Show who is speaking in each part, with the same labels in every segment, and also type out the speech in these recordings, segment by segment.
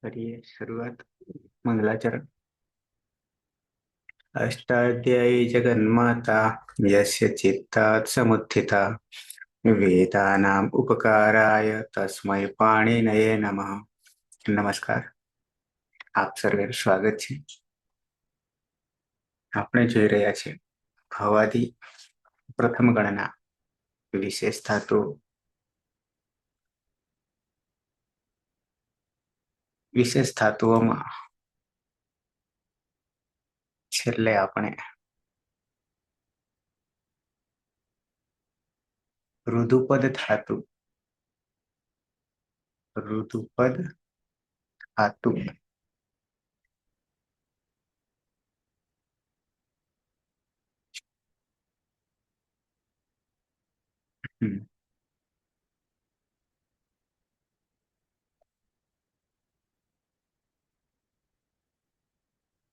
Speaker 1: करिए शुरुआत। मंगलाचरण। अष्टाध्यायी जगन्माता यस्य चित्तात् समुत्थिता वेदानाम् उपकाराय तस्मै पाणिनये नमः। નમસ્કાર, આપ સર્વેનું સ્વાગત છે. આપણે જોઈ રહ્યા છીએ ભવાદી પ્રથમ ગણના વિશેષ ધાતુ વિશેષ ધાતુઓમાં છેલ્લે આપણે ઋતુપદ ધાતુ ઋતુપદ ધાતુ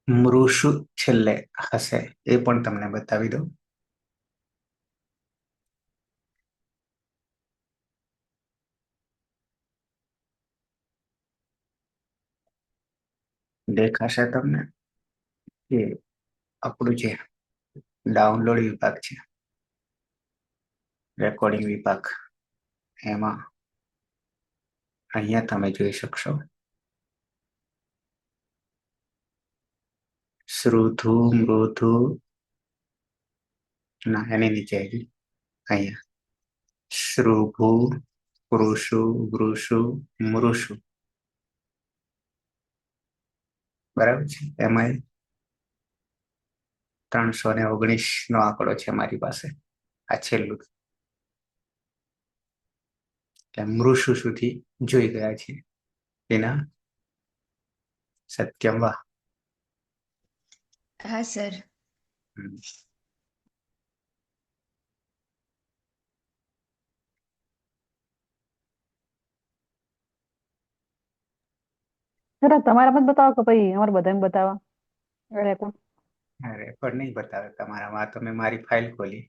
Speaker 1: મૃષુ છેલ્લે હશે એ પણ તમને બતાવી દઉં. દેખાશે તમને કે આપણું જે ડાઉનલોડ વિભાગ છે, રેકોર્ડિંગ વિભાગ, એમાં અહીંયા તમે જોઈ શકશો શ્રુધુ મૃધુ ના એની નીચે અહીંયા શ્રુભુ પુરુષુ વૃષુ મૃષુ, બરાબર છે. એમાં 319 નો આંકડો છે મારી પાસે. આ છેલ્લું મૃષુ સુધી જોઈ ગયા છે. એના સત્યમ વા.
Speaker 2: હા સર.
Speaker 3: સર તમારા મત બતાવો કે ભાઈ અમારે બધાને બતાવો રેકોર્ડ.
Speaker 1: રેકોર્ડ નહીં બતાવે તમારામાં. તમે મારી ફાઇલ ખોલી,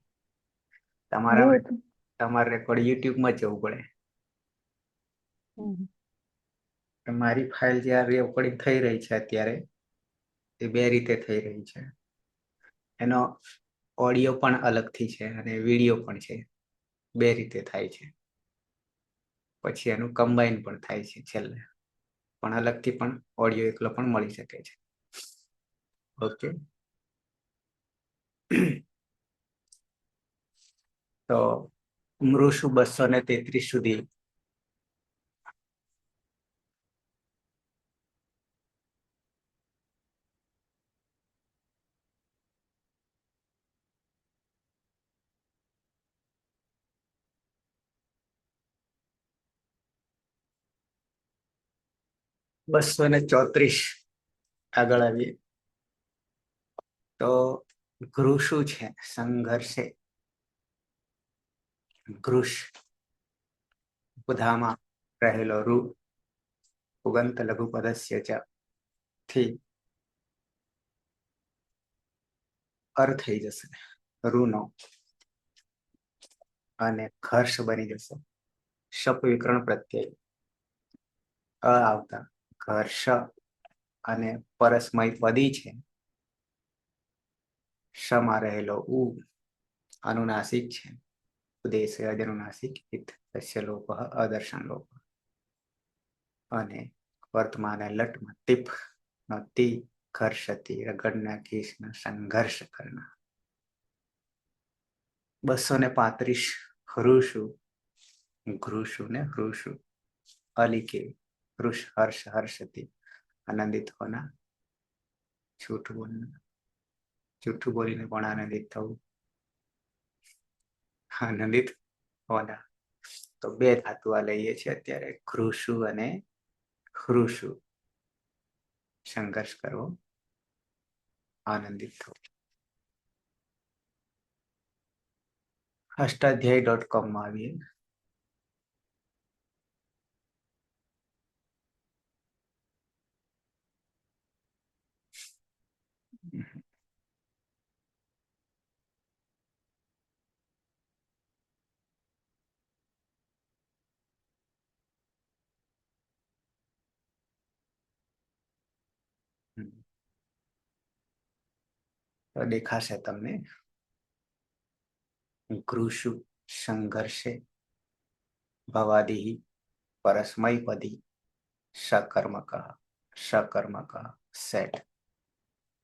Speaker 3: એવું
Speaker 1: તમારે રેકોર્ડ યુટ્યુબમાં જવું પડે. મારી ફાઇલ જ્યારે રેકોર્ડિંગ થઈ રહી છે અત્યારે, એ બે રીતે થઈ રહી છે. એનો ઓડિયો પણ અલગથી છે અને વિડીયો પણ છે. બે રીતે થાય છે. પછી એનું કમ્બાઈન પણ થાય છે છેલ્લે. પણ અલગથી પણ ઓડિયો એકલો પણ મળી શકે છે. ઓકે, તો મૃષુ 233 સુધી આગળ આવીએ તો ઘૃ શું છે? સંઘર્ષે ઘૃષ બધામાં રહેલો રૂ ઉગંત લઘુ પદસ્ય ચ થી અર થઈ જશે રૂનો, અને ઘર્ષ બની જશે શપ વિકરણ પ્રત્યય અ આવતા ઘર્ષ, અને પરસ્મય પદી છે શમાં રહેલો ઉ અનુનાસિક છે. ઉદેશ અનુનાસિક તસ્ય લોપ અદર્શન લોપ, અને વર્તમાન લટમાં ટીપ નો તી ઘર્ષતી રગડના કેસના સંઘર્ષ કરના. 235 હૃષુ ઘૃષુ ને હૃષુ અલિકે હૃષ હર્ષ હર્ષતી આનંદિત હોના, જૂઠું બોલીને પણ આનંદિત થવું, આનંદિત હોના. તો બે ધાતુ આ લઈએ છીએ અત્યારે, ઘૃષુ અને હૃષુ. સંઘર્ષ કરવો, આનંદિત થવું. અષ્ટાધ્યાયી.com માં આવીએ. તો દેખાશે તમને ગૃષુ સંઘર્ષે ભવાદિ પરસ્મૈપદી सकर्मक सेट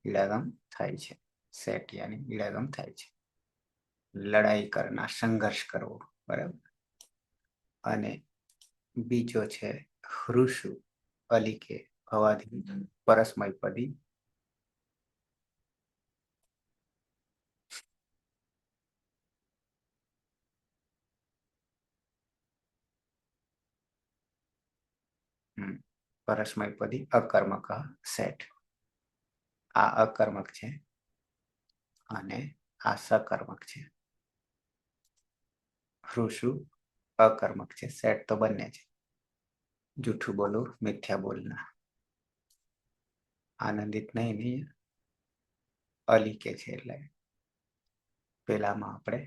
Speaker 1: इडागम થાય છે સેટ યાની ઇડાગમ થાય છે લડાઈ કરના સંઘર્ષ કરવો બરાબર અને બીજો છે હૃષુ અલિકે ભવાદી પરસ્મૈપદી પરસ્મૈપદી અકર્મક સેટ આ અકર્મક છે અને આ સકર્મક છે હૃષુ અકર્મક છે સેટ તો બંને છે જૂઠું બોલું મિથ્યા બોલના આનંદિત નહીં અલિકે છે એટલે પેલામાં આપણે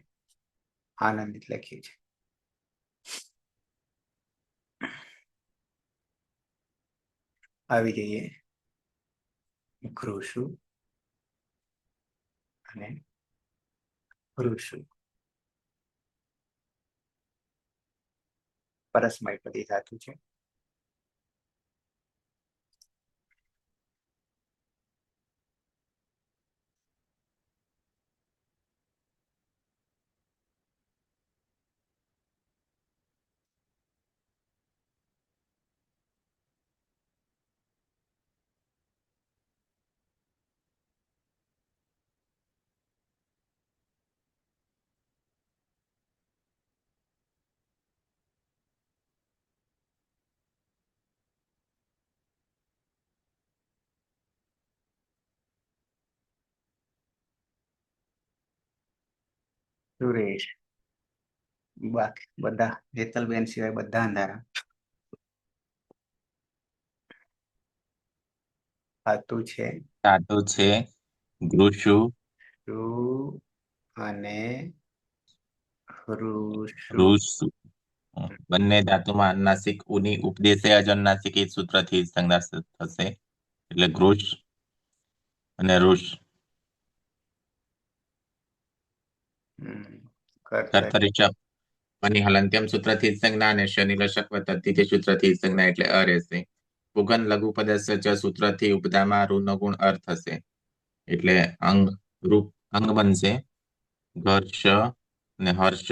Speaker 1: આનંદિત લખ્યું છે આવી જઈએ ઘૃષુ અને હૃષુ પરસ્મૈપદી ધાતુ છે સુરેશ બાકી બધા હેતલબેન સિવાય બધા અંધારા ધાતુ છે
Speaker 2: ધાતુ છે ગૃષુ
Speaker 1: અને હૃષુ
Speaker 2: ઋષુ બંને ધાતુમાં અનુનાસિક ઉની ઉપદેશે અજનુનાસિક એ સૂત્રથી સંજ્ઞા થશે એટલે ગૃષ અને ઋષ કર્તરી શની હલંત્યમ સૂત્રથી સંજ્ઞા અને શનિ લશક તદ્ધિતિ સૂત્રથી સંજ્ઞા એટલે અ રહેશે પુગન લઘુ પદસ્ય ચ સૂત્રથી ઉપદામાં ઋનો ગુણ અર્થ થશે એટલે અંગ રૂપ અંગ બનશે ઘર્ષ અને હર્ષ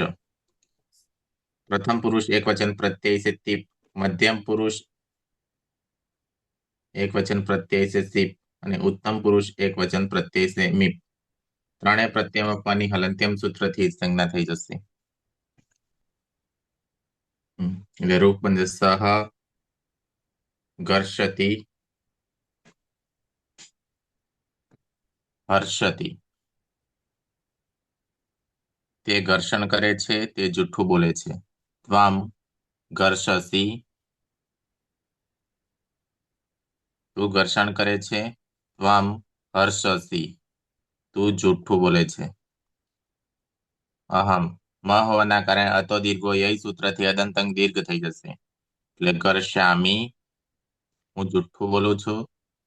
Speaker 2: પ્રથમ પુરુષ એક વચન પ્રત્યય છે તીપ મધ્યમ પુરુષ એક વચન પ્રત્યય છે સીપ અને ઉત્તમ પુરુષ એક વચન પ્રત્યય છે મીપ ત્રણેય પ્રત્યયમાં પની હલંત્યમ સૂત્રથી સંજ્ઞા થઈ જશે એટલે રૂપ બનશે સહ ઘર્ષતિ હર્ષતિ તે ઘર્ષણ કરે છે તે જુઠ્ઠું બોલે છે ત્વામ ઘર્ષસી તું ઘર્ષણ કરે છે ત્વામ હર્ષસી તું જુઠ્ઠું બોલે છે અહમ મ હોવાના કારણે અતો દીર્ઘો યય સૂત્રથી અદંતંગ દીર્ઘ થઈ જશે એટલે ઘર્ષામી હું જુઠ્ઠું બોલું છું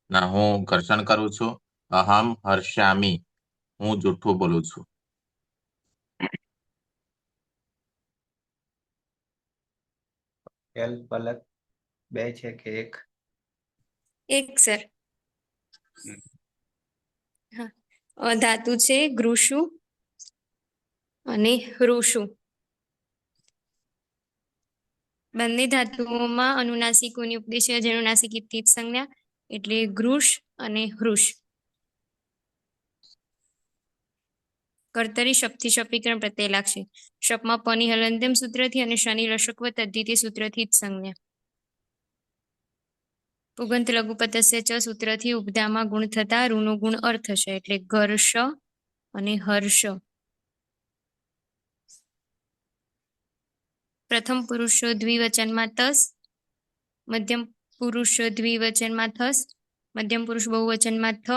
Speaker 2: ના હું ઘર્ષણ કરું છું અહમ હર્ષામી હું જુઠ્ઠું બોલું છું
Speaker 1: એલ પલક બે છે કે એક
Speaker 4: સર ધાતુ છે ગૃષુ અને હૃષુ બંને ધાતુઓમાં અનુનાસિકોની ઉપદેશ અનુનાસિક ઇતિ સંજ્ઞા એટલે ગૃષ અને હૃષ કર્તરી શપથી શપીકરણ પ્રત્યય લાગશે શપમાં પની હલંત્યમ સૂત્રથી અને શનિ લશકવ તદ્ધિતિ સૂત્રથી જ સંજ્ઞા પુગંત લઘુપતસ્ય ચ સૂત્રથી ઉપધામાં ગુણ થતા ઋનો ગુણ અર્થ થશે એટલે ઘર્ષ અને હર્ષ પ્રથમ પુરુષ દ્વિવચનમાં તસ મધ્યમ પુરુષ દ્વિવચનમાં થસ મધ્યમ પુરુષ બહુવચનમાં થ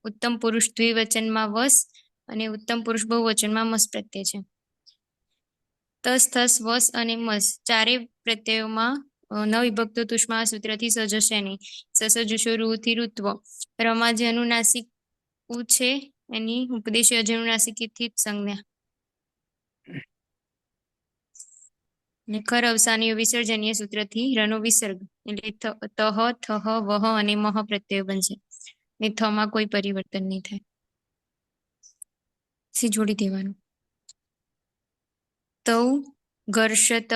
Speaker 4: ઉત્તમ પુરુષ દ્વિવચનમાં વસ અને ઉત્તમ પુરુષ બહુવચનમાં મસ પ્રત્યય છે તસ થસ વસ અને મસ ચારે પ્રત્યયોમાં ન વિભક્તો તુષ્મા સૂત્રથી સજશે નહીં સસ જુષો રૂથી ઋત્વ રમા જે અનુનાસિક ઉ છે એની ઉપદેશી અજનુનાસિકથી જ સંજ્ઞા. ને ખર અવસાનીય વિસર્જનીય સૂત્રથી રનો વિસર્ગ એટલે તહ, થહ, વહ અને મહ પ્રત્યય બનશે. ને થમાં કોઈ પરિવર્તન નહીં થાય. સી જોડી દેવાનું. તૌ ઘર્ષતઃ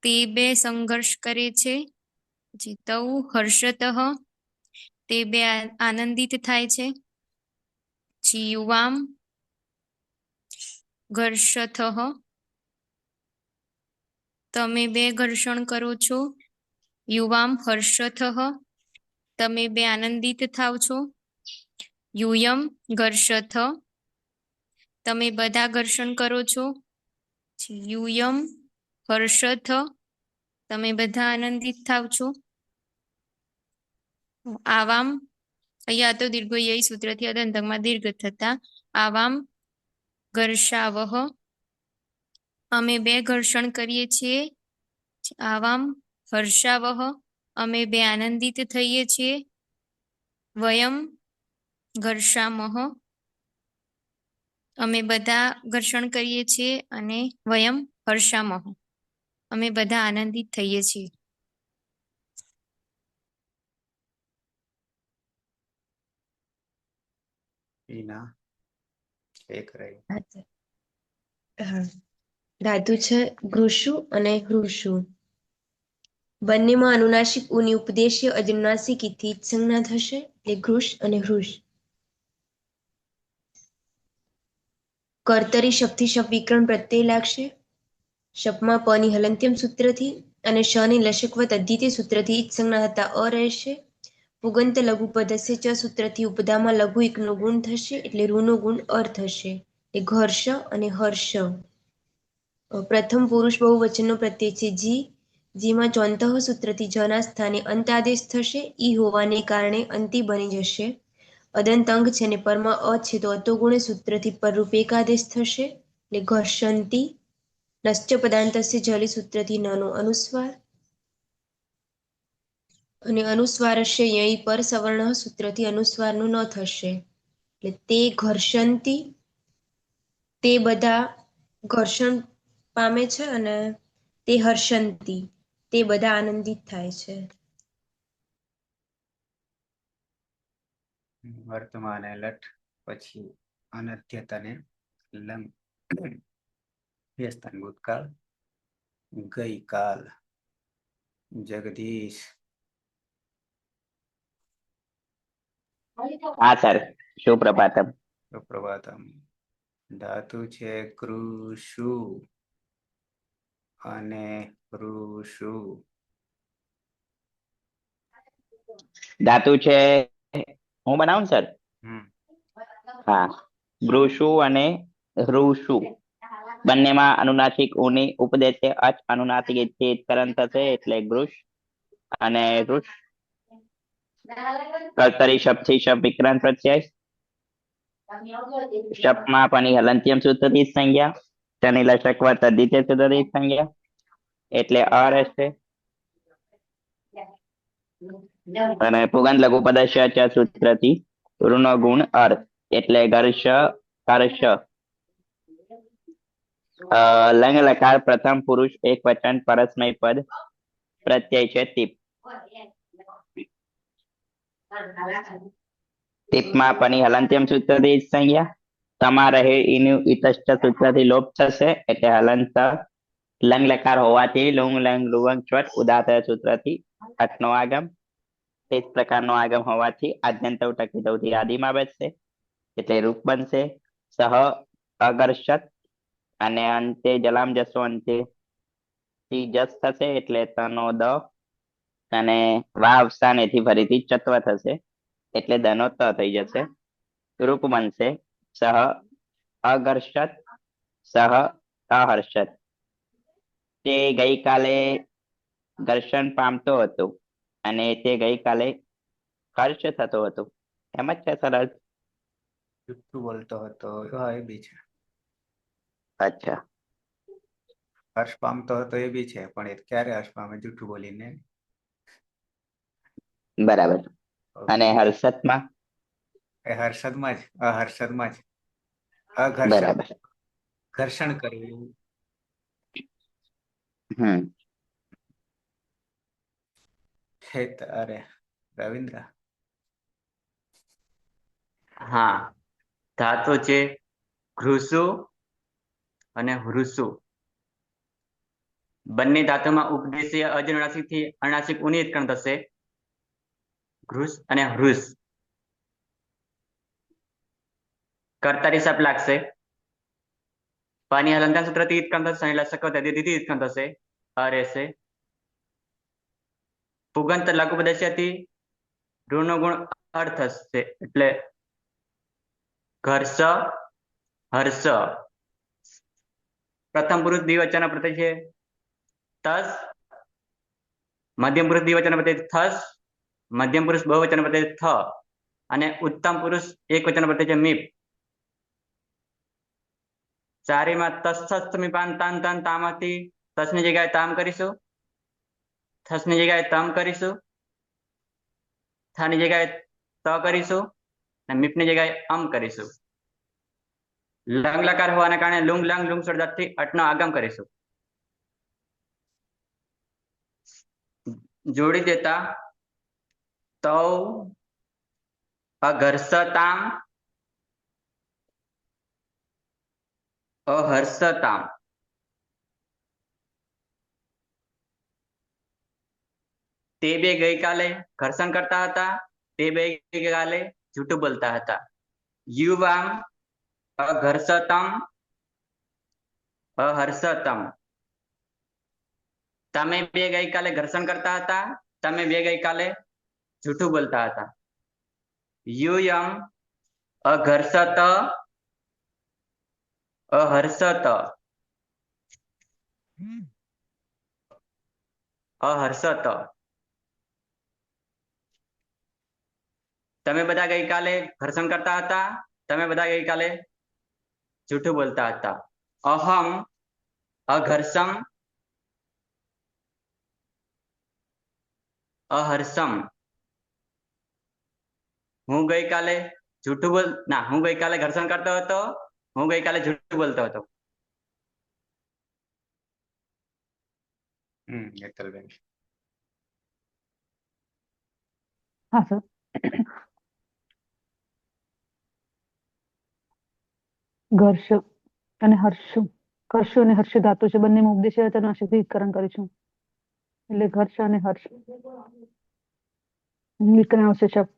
Speaker 4: તે બે સંઘર્ષ કરે છે. પછી તૌ હર્ષતઃ તે બે આનંદિત થાય છે. પછી યુવામ ઘર્ષથઃ તમે બે ઘર્ષણ કરો છો. યુવામ હર્ષથઃ તમે બે આનંદિત થાવ છો. યુયમ ઘર્ષથ તમે બધા ઘર્ષણ કરો છો. યુયમ હર્ષથ તમે બધા આનંદિત થાવ છો. આવામ અહીંયા તો દીર્ઘોયય સૂત્રથી અદંતમાં દીર્ઘ થતા આવામ ઘર્ષાવહ અમે બે ઘર્ષણ કરીએ છીએ. આવામ હર્ષાવહ અમે બે આનંદિત થઈએ છીએ. વયમ ઘર્ષામહ અમે બધા ઘર્ષણ કરીએ છીએ. અને વયમ હર્ષામહ અમે બધા આનંદિત થઈએ છીએ.
Speaker 1: એના એક રહી.
Speaker 5: હા. ધાતુ છે ઘૃષુ અને હૃષુ. બંનેમાં અનુનાસિક ઉની ઉપદેશીય અજનુનાસિકીથી જ સંજ્ઞા થશે એટલે ઘૃષ અને હૃષ. કર્તરી શબ્દથી શબ્દ વિકરણ પ્રત્યય લાગશે. શબ્દમાં પની હલંત્યમ સૂત્રથી અને શની લશકવત અદ્વિતીય સૂત્રથી જ સંજ્ઞા થતા અ રહેશે. પુગંત લઘુ પદસ્ય ચ સૂત્રથી ઉપદામાં લઘુ એકનો ગુણ થશે એટલે રૂનો ગુણ અર થશે. એ ઘર્ષ અને હર્ષ. પ્રથમ પુરુષ બહુવચનનો પ્રત્યય છે જી. જીમાં ચોંતઃ સૂત્રથી જના સ્થાને અંત આદેશ થશે. ઈ હોવાને કારણે અંતિ બની જશે. અદંત અંગ છે ને પરમાં અ છે તો અતોગુણ સૂત્રથી પરરૂપ એક આદેશ થશે એટલે ઘર્ષંતી. નશ્ચ પદાંતસ્ય જલી સૂત્રથી નનો અનુસ્વાર. અને અનુસ્વારસ્ય યઈ પર સવર્ણ સૂત્રથી અનુસ્વારનું ન થશે એટલે તે ઘર્ષંતી તે બધા ઘર્ષણ પામે છે. અને તે હર્ષંતી તે બધા આનંદિત થાય છે.
Speaker 1: વર્તમાન લઠ પછી અનધ્યતને લંગ વ્યસ્તાન ભૂતકાળ ગઈકાલ જગદીશ.
Speaker 6: હા સર, સુપ્રભાતમ.
Speaker 1: પ્રભાતમ. ધાતુ છે કૃષુ અને ઋષુ.
Speaker 6: ધાતુ છે હું બનાવું સર.
Speaker 1: હમ
Speaker 6: હા, ગૃષુ અને હૃષુ બંનેમાં અનુનાસિક ઉની ઉપદેશે અચ અનુનાસિક કરંત થશે એટલે ગૃષ અને ઋષ. કર્તરી શબ્દથી શબ્દ વિક્રાંત પ્રત્યય. શબ્દમાં પણ હલંત્યમ સૂત્રથી જ સંજ્ઞા. તેની લશકવત અદ્વિતીય સૂત્રથી જ સંજ્ઞા એટલે અ રહેશે. અને પુગંત લઘુ પદસ્ય ચ સૂત્રથી ઋનો ગુણ અર્થ એટલે ઘર્ષ કર્ષ. લંગ લકાર પ્રથમ પુરુષ એક વચન પરસ્મય પદ પ્રત્યય છે ટીપ. ટીપમાં પની હલંત્યમ સૂત્રથી જ સંજ્ઞા. તમા રહે એનું ઇતષ્ટ સૂત્રથી લોપ થશે એટલે હલંત લંગ લકાર હોવાથી લુંગ લંગ લુવંગ ચોટ ઉદાત સૂત્રથી અટનો આગમ. તે જ પ્રકારનો આગમ હોવાથી આદ્યંત ટકી આદિમાં બચશે એટલે રૂપ બનશે. સહ અગર્ષત અને અંતે જલામ જસો અંતે જસ થશે એટલે તનો દ. અને વાવ સ્થાનેથી ફરીથી ચત્વ થશે એટલે દનો ત થઈ જશે. રૂપ બનશે સહ અગર્ષત સહ અહર્ષત. તે ગઈકાલે ઘર્ષણ પામતો હતો અને તે ગઈકાલે હર્ષ થતો હતો. એમ જ છે સરળ.
Speaker 1: જુઠ્ઠું બોલતો હતો. હા, એ બી છે.
Speaker 6: અચ્છા,
Speaker 1: હર્ષ પામતો હતો એ બી છે, પણ એ ક્યારે હર્ષ પામે? જુઠ્ઠું બોલીને.
Speaker 6: બરાબર. અને હર્ષદમાં
Speaker 1: એ હર્ષદમાં જ અહર્ષદમાં જ અઘર્ષણ
Speaker 6: બરાબર.
Speaker 1: ઘર્ષણ કરવું.
Speaker 6: હમ
Speaker 1: અરે રવિન્દ્ર.
Speaker 7: હા, ધાતુ છે ઘૃસુ અને હૃસુ. બંને ધાતુમાં ઉપદેશીય અજનુનાસિક થી અનુનાસિક ઉની ઉત્પન્ન થશે. ઘૃસ અને હૃસ. કર્તારી શબ્દ લાગશે. પાની હલનતા સૂત્રથી ઉત્પન્ન થશે એટલે સકવત ઉત્પન્ન થશે. અ રહેશે. પુગંત લઘુ પદસ્યથી ઋણનો ગુણ અર્થ થશે એટલે ઘર્ષ હર્ષ. પ્રથમ પુરુષ દ્વિવચન પ્રત્યય છે તસ. મધ્યમ પુરુષ દ્વિવચન પ્રત્યય થસ. મધ્યમ પુરુષ બહુવચન પ્રત્યય થ. અને ઉત્તમ પુરુષ એક વચન પ્રત્યય છે મીપ. ચારીમાં તસ્થ મીપાન તાન તાન તામાંથી તસની જગ્યાએ તામ કરીશું. થસની જગ્યાએ તમ કરીશું. થાની જગ્યાએ ત કરીશું. અને મીપની જગ્યાએ અમ કરીશું. લંગ લકાર હોવાને કારણે લુંગ લંગ લુંગ સ્વરધાતુથી અટનો આગમ કરીશું. જોડી દેતા તૌ અઘર્ષતામ અહર્ષતામ. તે બે ગઈકાલે ઘર્ષણ કરતા હતા. તે બે ગઈકાલે જૂઠું બોલતા હતા. યુવામ અઘર્ષતમ અહર્ષતમ. તમે બે ગઈકાલે ઘર્ષણ કરતા હતા. તમે બે ગઈકાલે જૂઠું બોલતા હતા. યુયમ અઘર્ષત અહર્ષત અહર્ષત. તમે બધા ગઈકાલે ઘર્ષણ કરતા હતા. તમે બધા ગઈકાલે જૂઠું બોલતા હતા. અહમ અઘર્ષમ અહર્ષમ. હું ગઈકાલે હું ગઈકાલે ઘર્ષણ કરતો હતો. હું ગઈકાલે જૂઠું બોલતો હતો.
Speaker 1: હેતલબેન.
Speaker 3: હા સર. ઘર્ષ અને હર્ષ. ઘર્ષ અને હર્ષ ધાતુ છે બંનેમાં ઉપદેશી અનુનાસિકીકરણ કરીશું એટલે ઘર્ષ અને હર્ષ. વિકરણ આવશે શબ્દ.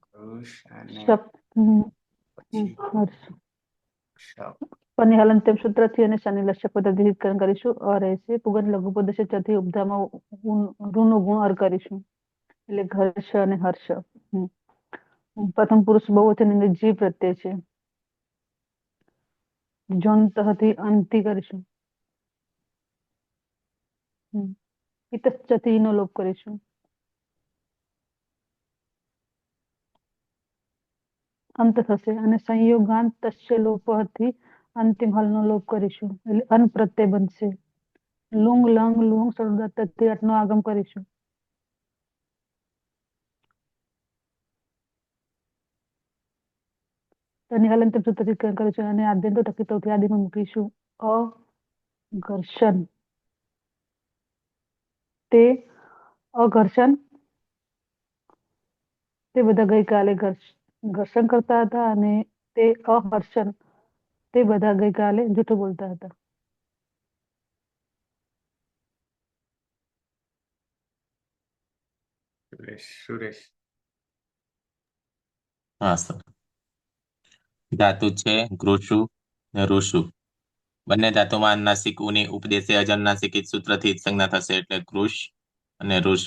Speaker 1: ઘૃષ અને
Speaker 3: શબ્દ
Speaker 1: પછી
Speaker 3: હર્ષ.
Speaker 1: શબ.
Speaker 3: પરની હલનત્યમ સૂત્રથી અને શનિ લક્ષ્ય પદ્ધતિકરણ કરીશું. અ રહેશે. પુગંત લઘુ પદ્ધતિ ચથી ઉપધામાં ઋનો ગુણ અર કરીશું એટલે ઘર્ષ અને હર્ષ. પ્રથમ પુરુષ બહુવચન અને જી પ્રત્યય છે. જોનતઃથી અંતિ કરીશું. ઇતશ્ચથી નો લોપ કરીશું. અંત થશે અને સંયોગાંત તસ્ય લોપથી અંતિમ હલનો લોપ કરીશું એટલે અન પ્રત્યય બનશે. લુંગ લંગ લુંગ શબ્દથી અટનો આગમ કરીશું. તેની હલનત્યમ સૂત્રથી કરીશું અને આદ્યંતો તકી ચોથી આદિમાં મૂકીશું. અઘર્ષણ. તે અઘર્ષણ. તે બધા ગઈકાલે ઘર્ષણ કરતા હતા અને તે અહર્ષણ. તે બધા ગઈકાલે જૂઠું બોલતા હતા.
Speaker 1: સુરેશ.
Speaker 2: હા સર. ધાતુ છે ઘૃષુ ને ઋષુ. બંને ધાતુમાં અનુનાસિક ઉની ઉપદેશે અજનુનાસિક સૂત્રથી સંજ્ઞા થશે એટલે કૃષ અને ઋષ.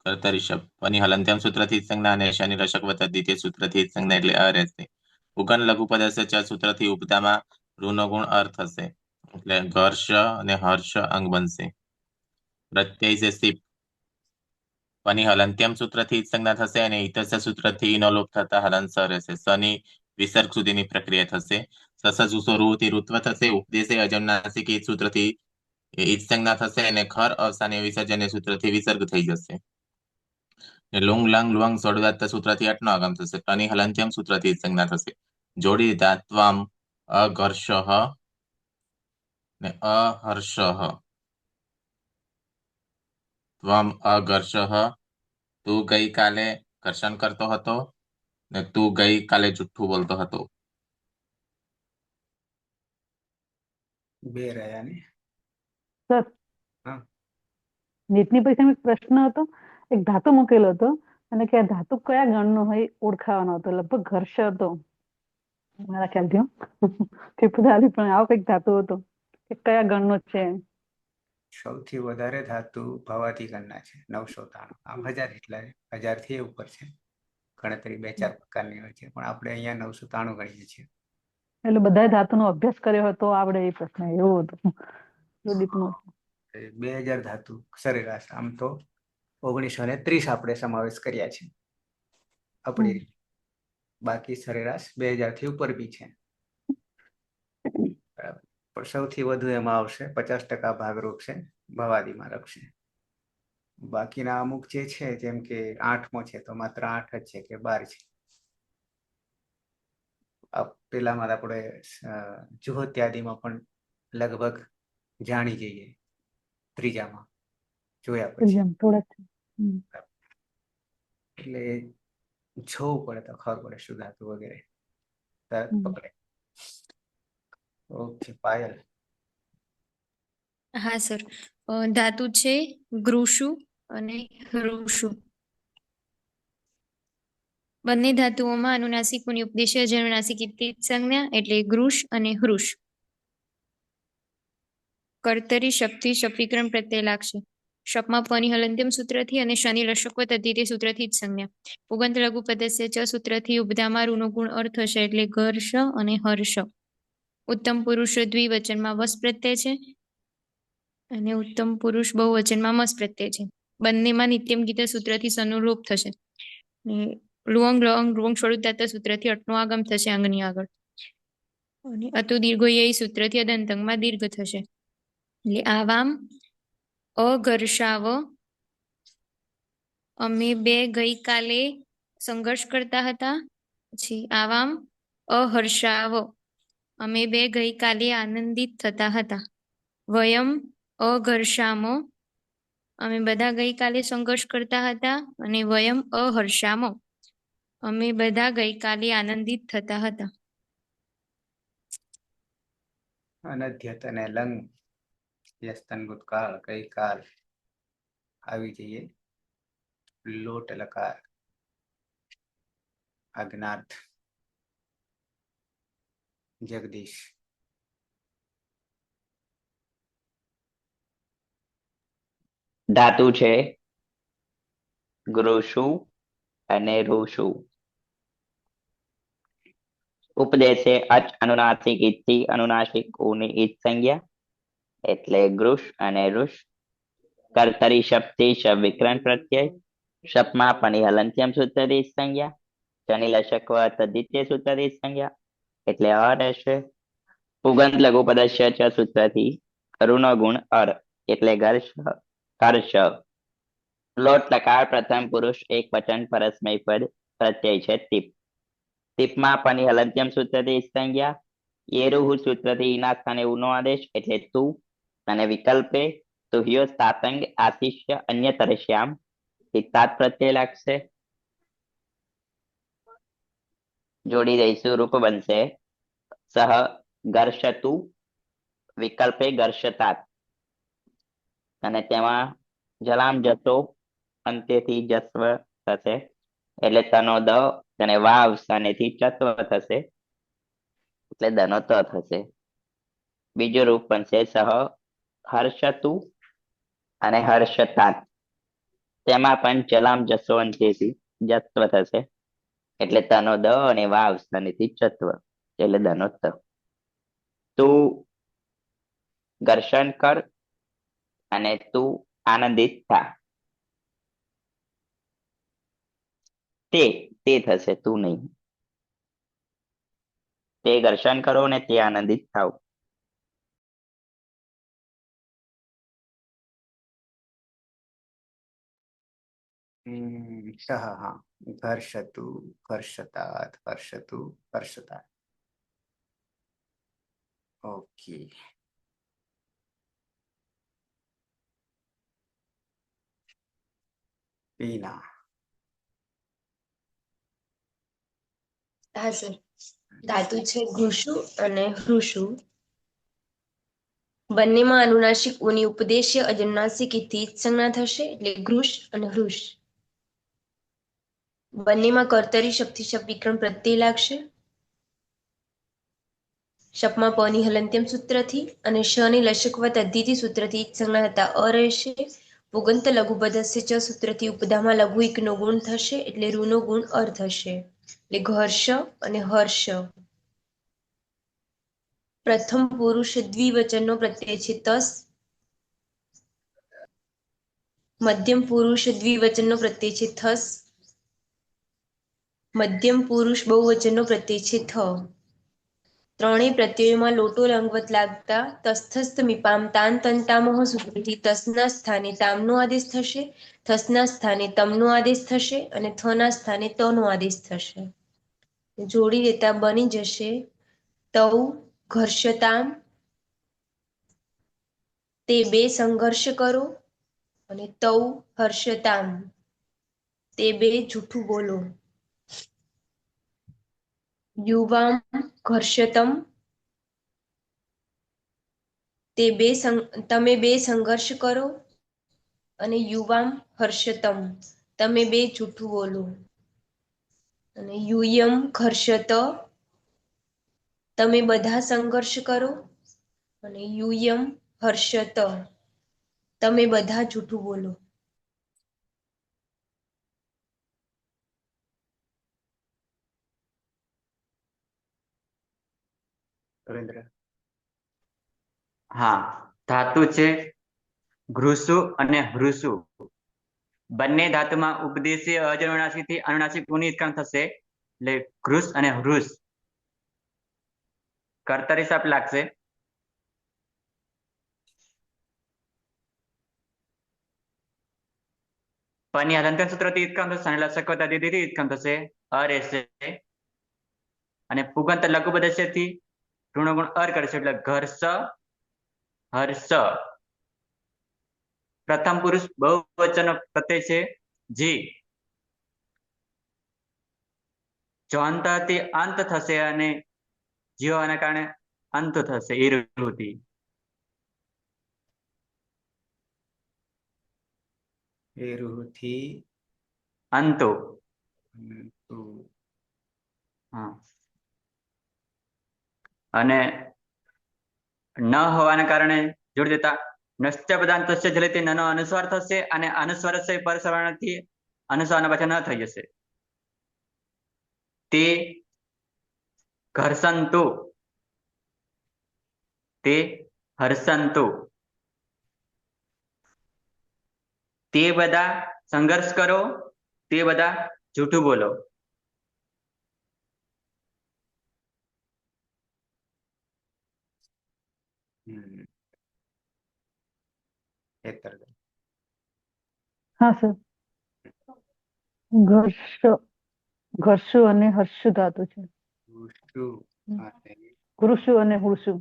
Speaker 2: કર્તરી શબ્દ પની હલંત્યમ સૂત્રથી સંજ્ઞા અને શનિ રશક વત્તા દ્વિતીય સૂત્રથી સંજ્ઞા એટલે અ રહેશે. ઉગન લઘુ પદસ્ય ચ સૂત્રથી ઉપદામાં ઋનો ગુણ અર્થ થશે એટલે ઘર્ષ અને હર્ષ અંગ બનશે. પ્રત્યય છે સિપ. પની હલંત્યમ સૂત્રથી સંજ્ઞા થશે અને ઇતસ્ય સૂત્રથી નો લોપ થતા હલંસ રહેશે. શનિ વિસર્ગ સુધીની પ્રક્રિયા થશે. સસ જુસો રૂથી ઋત્વ થશે. ઉપદેશે અજનુનાસિક સૂત્રથી એ ઈજ સંજ્ઞા થશે અને ખર અવસાને વિસર્જન્ય સૂત્રથી વિસર્ગ થઈ જશે. ને લુંગ લંગ લુંગ સોડવાત સૂત્રથી 8 નો આગમ થશે. ટની હલંત્યમ સૂત્રથી ઈજ સંજ્ઞા થશે. જોડી દીધા ત્વમ અઘર્ષ ને અહર્ષ. ત્વમ અઘર્ષ, તું ગઈકાલે ઘર્ષણ કરતો હતો ને તું ગઈકાલે જુઠ્ઠું બોલતો હતો.
Speaker 1: બે રહ્યા ને.
Speaker 3: સર
Speaker 1: હા.
Speaker 3: નીટની પરીક્ષામાં એક પ્રશ્ન હતો, એક ધાતુ મૂકેલો હતો અને કે આ ધાતુ કયા ગણનો હોય ઓળખાવાનો હતો. લગભગ ઘર્ષ હતો મારા ખ્યાલથી હો. તે બધા પણ આવો કંઈક ધાતુ હતો કે કયા ગણનો છે.
Speaker 1: સૌથી વધારે ધાતુ ભવાતિગણના છે 993. આમ 1000 એટલે 1000 થી ઉપર છે. ગણતરી 2-4 પ્રકારની હોય છે પણ આપણે અહીંયા 993 ગણીએ છીએ.
Speaker 3: એટલે બધા ધાતુનો અભ્યાસ કર્યો હતો આવડે એ પ્રશ્ન એવું હતું.
Speaker 1: 2000 ધાતુ સરેરાશ. આમ તો 1930 આપણે સમાવેશ કર્યા છે આપણી રીતે. બાકી સરેરાશ 2000 થી ઉપર બી છે. બરાબર. પણ સૌથી વધુ એમાં આવશે 50% ભાગરૂપ છે ભવાદીમાં રખશે. બાકીના અમુક જે છે જેમ કે 8મો છે તો માત્ર 8 જ છે કે 12 છે. પેલામાં આપણે જુહોત્યાદિમાં પણ લગભગ જાણી જઈએ. ત્રીજામાં જોયા પછી એટલે જોવું પડે તો ખબર પડે શું ધાતુ વગેરે તરત પકડે. ઓકે પાયલ.
Speaker 4: હા સર, ધાતુ છે ગૃષુ અને હૃષુ. બંને ધાતુઓમાં અનુનાસિકોની ઉપદેશ્ય જનુનાસિક સંજ્ઞા એટલે ગૃષ અને હૃષ. કર્તરી શક્તિ શક્તિકરણ પ્રત્યય લાગશે. શપમાં પની હલંત્યમ સૂત્રથી અને શનિ લશકવ તદ્ધિતે સૂત્રથી જ સંજ્ઞા. પુગંત લઘુ પદસ્ય ચ સૂત્રથી ઉપધામાં રૂનો ગુણ અર્થ હશે એટલે ઘર્ષ અને હર્ષ. ઉત્તમ પુરુષ દ્વિવચનમાં વસ પ્રત્યય છે અને ઉત્તમ પુરુષ બહુવચનમાં મસ પ્રત્યય છે. બંનેમાં નિત્યમ ગીતા સૂત્રથી સનુરૂપ થશે. લુઅંગ લંગ લુંગ સ્વરૂપ સૂત્રથી 8 નો આગમ થશે અંગની આગળ. અને અતુ દીર્ઘો એ સૂત્રથી અદંતંગમાં દીર્ઘ થશે. એટલે આવામ અઘર્ષાવ અમે બે ગઈકાલે સંઘર્ષ કરતા હતા. પછી આવામ અહર્ષાવ અમે બે ગઈકાલે આનંદિત થતા હતા. વયમ અઘર્ષામો અમે બધા ગઈકાલે સંઘર્ષ કરતા હતા. અને વયમ અહર્ષામો અમે બધા ગઈકાલે આનંદિત થતા હતા.
Speaker 1: અનધ્યત અને લંગ યસ્તન ભૂતકાળ ગઈકાલ આવી જઈએ. લોટ લકાર અજ્ઞાત જગદીશ.
Speaker 6: ધાતુ છે ગૃષુ અને ઋષુ. ઉપદેશે અચ અનુનાસિક ઇતિ અનુનાસિક ઉની ઈજ સંજ્ઞા એટલે ગૃષ અને ઋષ. કર્તરી શબ્દથી શબ વિકરણ પ્રત્યય. શપમાં પની હલંત્યમ સૂત્રથી ઈજ સંજ્ઞા. શનિ લશકવ તદ્ધિત્ય સૂત્રથી ઈજ સંજ્ઞા એટલે અ રહેશે. પુગંત લઘુ પદસ્ય ચ સૂત્રથી કરુનો ગુણ અર એટલે હર્ષ. લોટ લકાર પ્રથમ પુરુષ એક વચન પરસ્મય પદ પ્રત્યય છે ટીપ. ટીપમાં પની હલંત્યમ સૂત્રથી ઈજ સંજ્ઞા. એરુહુ સૂત્રથી ઈના સ્થાને ઉનો આદેશ એટલે તું. અને વિકલ્પે તુહ્યો સાતંગ આશિષ્ય અન્ય તરશ્યામ હિતાત પ્રત્યય લાગશે. જોડી દઈશું રૂપ બનશે સહ ઘર્ષતુ વિકલ્પે ઘર્ષતાત. અને તેમાં જલામ જતો અંત્યથી જસ્વ થશે એટલે તનો દ અને વાવ સ્થાનેથી ચત્વ થશે એટલે દનો ત થશે. બીજું રૂપ બનશે સહ હર્ષતુ અને હર્ષતાત. તેમાં પણ જલામ જસો અંત્યથી જસ્વ થશે એટલે તનો દ અને વાવ સ્થાનેથી ચત્વ એટલે દનો ત. તું ઘર્ષણ કર અને તું આનંદિત થા. તે થશે તું નહીં. તે ઘર્ષણ કરો ને તે આનંદિત થાવ.
Speaker 1: સહ હા ઘર્ષતુ ઘર્ષતાत् હર્ષતુ હર્ષતાत्. ઓકે. પીના.
Speaker 5: હા સર, ધાતુ છે ઘૃષુ અને હૃષુ. બંનેમાં અનુનાસિક ઉની ઉપદેશ્ય અજનુનાસિક થી સંજ્ઞા થશે એટલે ઘૃષ અને હૃષ. બંનેમાં કર્તરી શક્તિ શબ્દ વિકરણ પ્રત્યય લાગશે. શપમાં પ ની હલંત્યમ સૂત્રથી અને શ ની લશકવત અધિતિ સૂત્રથી સંજ્ઞા હતા અ રહેશે. પુગંત લઘુપદસ્ય ચ સૂત્રથી ઉપધામાં લઘુ એકનો ગુણ થશે એટલે રૂનો ગુણ અર થશે. એટલે ઘર્ષ અને હર્ષ. પ્રથમ પુરુષ દ્વિવચનનો પ્રત્યય છે તસ. મધ્યમ પુરુષ દ્વિવચનનો પ્રત્યય છે થસ. મધ્યમ પુરુષ બહુવચનનો પ્રત્યય છે થ. ત્રણેય પ્રત્યયોમાં લોટો લંગવત લાગતા તસ્થસ્થ મીપામ તાન તંતામહ સૂત્રથી તસના સ્થાને તામનો આદેશ થશે. થસના સ્થાને તમનો આદેશ થશે અને થના સ્થાને તનો આદેશ થશે. જોડી દેતા બની જશે તૌ ઘર્ષતામ. તે બે સંઘર્ષ કરો અને તૌ હર્ષતામ. તે બે જૂઠું બોલો. યુવામ ઘર્ષતમ. તમે બે સંઘર્ષ કરો અને યુવામ હર્ષતમ તમે બે જૂઠું બોલો. અને યુયમ ઘર્ષત. તમે બધા સંઘર્ષ કરો અને યુયમ હર્ષત તમે બધા જૂઠું બોલો.
Speaker 1: સુરેન્દ્ર.
Speaker 7: હા, ધાતુ છે ઘૃષુ અને હૃષુ. બંને ધાતુમાં ઉપદેશી અજનુનાસિક થી અનુનાસિક ઉની ઉત્ક્રાંત થશે એટલે ઘૃષ અને હૃષ. કર્તરી શબ્દ લાગશે. પની હલંત્યમ સૂત્રથી ઉત્ક્રાંત થશે અને લસકવત અધિતિથી ઉત્ક્રાંત થશે અ રહેશે. અને પુગંત લઘુપદસ્ય થી ઋણ ગુણ અર કરશે એટલે ઘર્ષ હર્ષ. પ્રથમ પુરુષ બહુવચન પ્રત્યય છે જી. જો અંતથી અંત થશે અને જીવ આના કારણે અંત થશે ઈરુથી.
Speaker 1: એરુથી
Speaker 7: અંતો.
Speaker 1: તો
Speaker 7: હા. અને ન હોવાના કારણે જોડી દેતા નશ્ચ પદાંતસ્ય જલિતે નનો અનુસ્વાર થશે અને અનુસ્વાર પરસવર્ણથી અનુસ્વારના પાછળ ન થઈ જશે. તે ઘર્ષંતુ. તે હર્ષંતુ. તે બધા સંઘર્ષ કરો તે બધા જૂઠું બોલો.
Speaker 3: હા સર, ઘર્ષુ અને હર્ષુ ધાતુ છે. ઘૃષુ અને હૃષુ.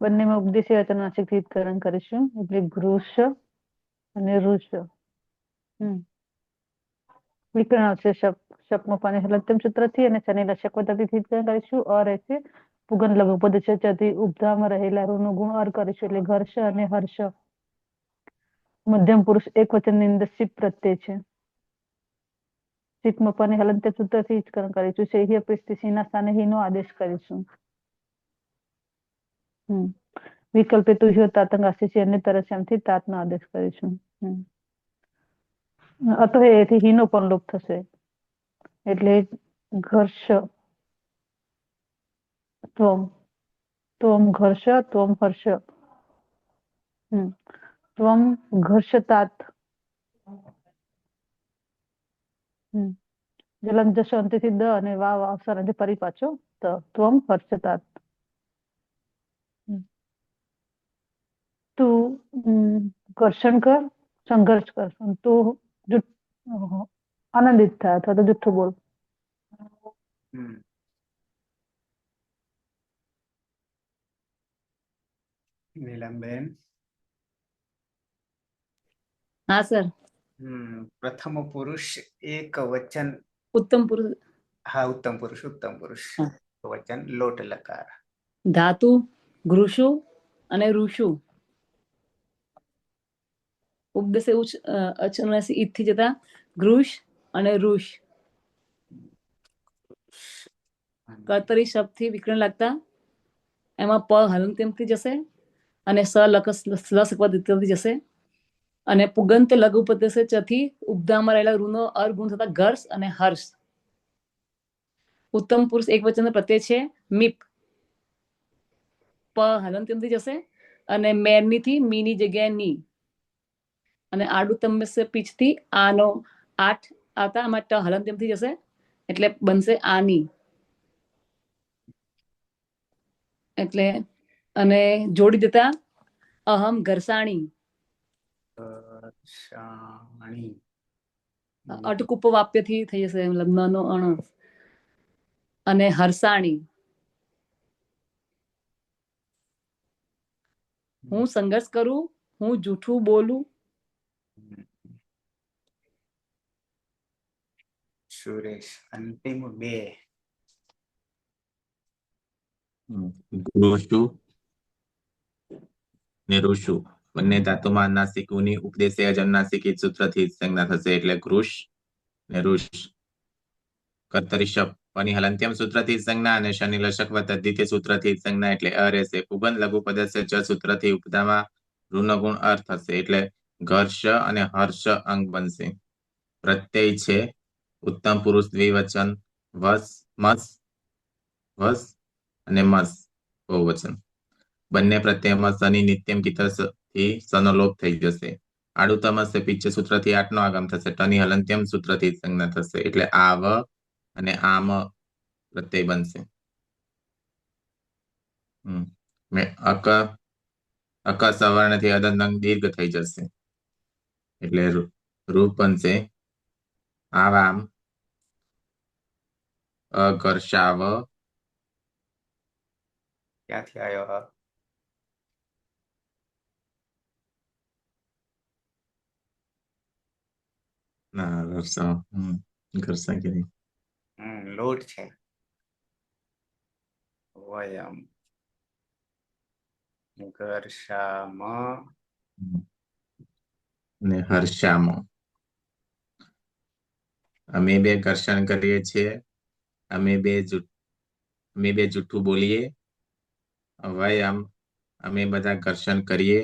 Speaker 3: બંનેમાં ઉપદેશી અચનાસિક કરણ કરીશું એટલે ઘૃષ અને ઋષ. વિકરણ આવશે શપમાં પાણી હલંત્યમ સૂત્રથી અને શનિ લશક પદ્ધતિથી કરીશું અ રહેશે. પુગન લઘુપદ છે ત્યાંથી ઉપધામાં રહેલા ઋનો ગુણ અર કરીશું એટલે ઘર્ષ અને હર્ષ. મધ્યમ પુરુષ એક વચન નિંદસિક પ્રત્યય છે. શીપમાં પાણી હલંત્યમ સૂત્રથી કરણ કરીશું શેહ્ય પૃષ્ટિ ના સ્થાને હિનો આદેશ કરીશું. વિકલ્પે તુહ્યો તાતંગ આશિષી અન્ય તરસ્યામથી તાતનો આદેશ કરીશું. અતો એથી હિનો પણ લોપ થશે એટલે ઘર્ષ ત્વમ ઘર્ષ ત્વમ હર્ષ. ત્વમ ઘર્ષતાત. જલમ જશો અંતથી દ અને વાવ અવસર ફરી પાછો ત્વમ હર્ષતાત. તું ઘર્ષણ કર સંઘર્ષ કરશો અને તું આનંદિત થાય અથવા તો જુઠ્ઠું બોલ.
Speaker 1: હમ નીલમબેન,
Speaker 8: હા સર.
Speaker 1: પ્રથમ પુરુષ એક વચન.
Speaker 8: ઉત્તમ પુરુષ.
Speaker 1: હા, ઉત્તમ પુરુષ
Speaker 8: હા.
Speaker 1: વચન લોટ લકાર.
Speaker 8: ધાતુ ઘૃષુ અને ઋષુ. ઉપદેશ એવું અચનાસી ઈદ થી જતા ઘૃષ અને ઋષ. કર્તરી શબ્દ થી વિકરણ લાગતા એમાં પ હલંત્યમથી જશે અને સ લસકવાથી જશે અને પુગંત લઘુ ઉપદેશ ચથી ઉપધામાં રહેલા ઋનો અર્ગુણ થતા ઘર્ષ અને હર્ષ. ઉત્તમ પુરુષ એક વચન પ્રત્યય છે મીપ. પ હલંત્યમથી જશે અને મેરની થી મીની જગ્યાએ ની અને આડું તમસ્ય પીછ થી આનો 8 આવતા આમાં ટ હલંત્યમથી જશે એટલે બનશે આની. એટલે અને જોડી દેતા અહમ ઘરસાણી. અટકુપ વાપ્ય થી થઈ જશે મતલબ નો અણ અને હરસાણી. હું સંઘર્ષ કરું, હું જૂઠું બોલું.
Speaker 1: સુરેશ, અંતિમ બે.
Speaker 2: ઋષુ ને ઋષુ બંને ધાતુમાં નાસિક ઉની ઉપદેશે અજન્નાસિક ઈદ સૂત્રથી સંજ્ઞા થશે એટલે ઘૃષ ને ઋષ. કર્તરી શબ્દ પની હલંત્યમ સૂત્રથી સંજ્ઞા અને શનિ લશક તદ્ધિત્ય સૂત્રથી સંજ્ઞા એટલે અ રહેશે. પુગંધ લઘુ પદસ્ય ચ સૂત્રથી ઉપધામાં ઋનો ગુણ અર્થ થશે એટલે ઘર્ષ અને હર્ષ અંગ બનશે. પ્રત્યય છે ઉત્તમ પુરુષ દ્વિવચન વસ મસ વસ અને મસ બહુવચન. બંને પ્રત્યયમાં શનિ નિત્યમ કિતરથી સનો લોપ થઈ જશે. આડું તમસ્ય પિચ્ચ સૂત્રથી 8 નો આગમ થશે. ટની હલંત્યમ સૂત્રથી સંજ્ઞા થશે એટલે આવ અને આમ પ્રત્યય બનશે. અક સવર્ણથી અદંતંગ દીર્ઘ થઈ જશે એટલે રૂપ બનશે આવામ અઘર્ષાવ.
Speaker 1: ક્યાંથી આવ્યો?
Speaker 2: ના ઘર્ષા કે નહીં.
Speaker 1: લોટ છે. વયમ ઘર્ષામ
Speaker 2: ને હર્ષામ. અમે બે ઘર્ષણ કરીએ છીએ. અમે બે જૂઠું બોલીએ. વયમ અમે બધા ઘર્ષણ કરીએ.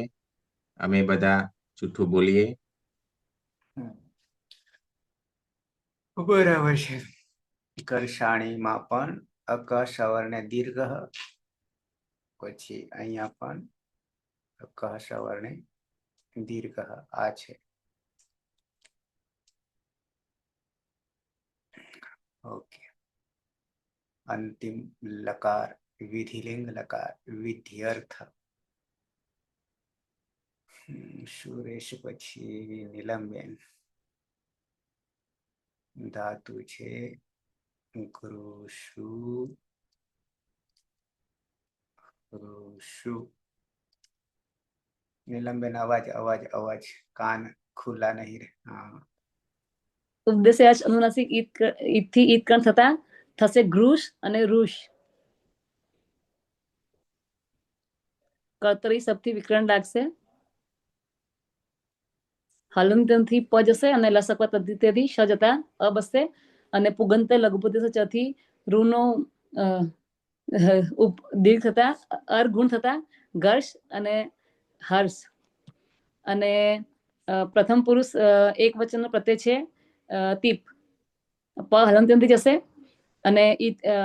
Speaker 2: અમે બધા જૂઠું બોલીએ.
Speaker 1: બરાબર છે. ઘર્ષાણીમાં પણ અક સવર્ણ દીર્ઘ, પછી અહીંયા પણ અક સવર્ણ દીર્ઘ આ છે. ઓકે. અંતિમ લકાર વિધિલિંગ લકાર વિધ્યર્થ. સુરેશ પછી નીલમબેન. ધાતુ છે ઘૃષુ ઋષુ. નીલમબેન અવાજ અવાજ અવાજ કાન ખુલ્લા નહીં રે. હા.
Speaker 8: ઉપદેશે અનુનાસિક ઈદ થી ઈદકણ થતા થશે ઘૃષ અને ઋષ. કર્તરી શબ્દથી વિકરણ લાગશે. હલંત્યમથી પ જશે અને લસક તદ્ધિત્યથી શ જતા અ બસશે અને પુગંત લઘુપદેશ ચથી ઋનો દીર્ઘ થતા અર ગુણ થતા ઘર્ષ અને હર્ષ. અને પ્રથમ પુરુષ એક વચનનો પ્રત્યય છે તીપ. પ હલંત્યમથી જશે અને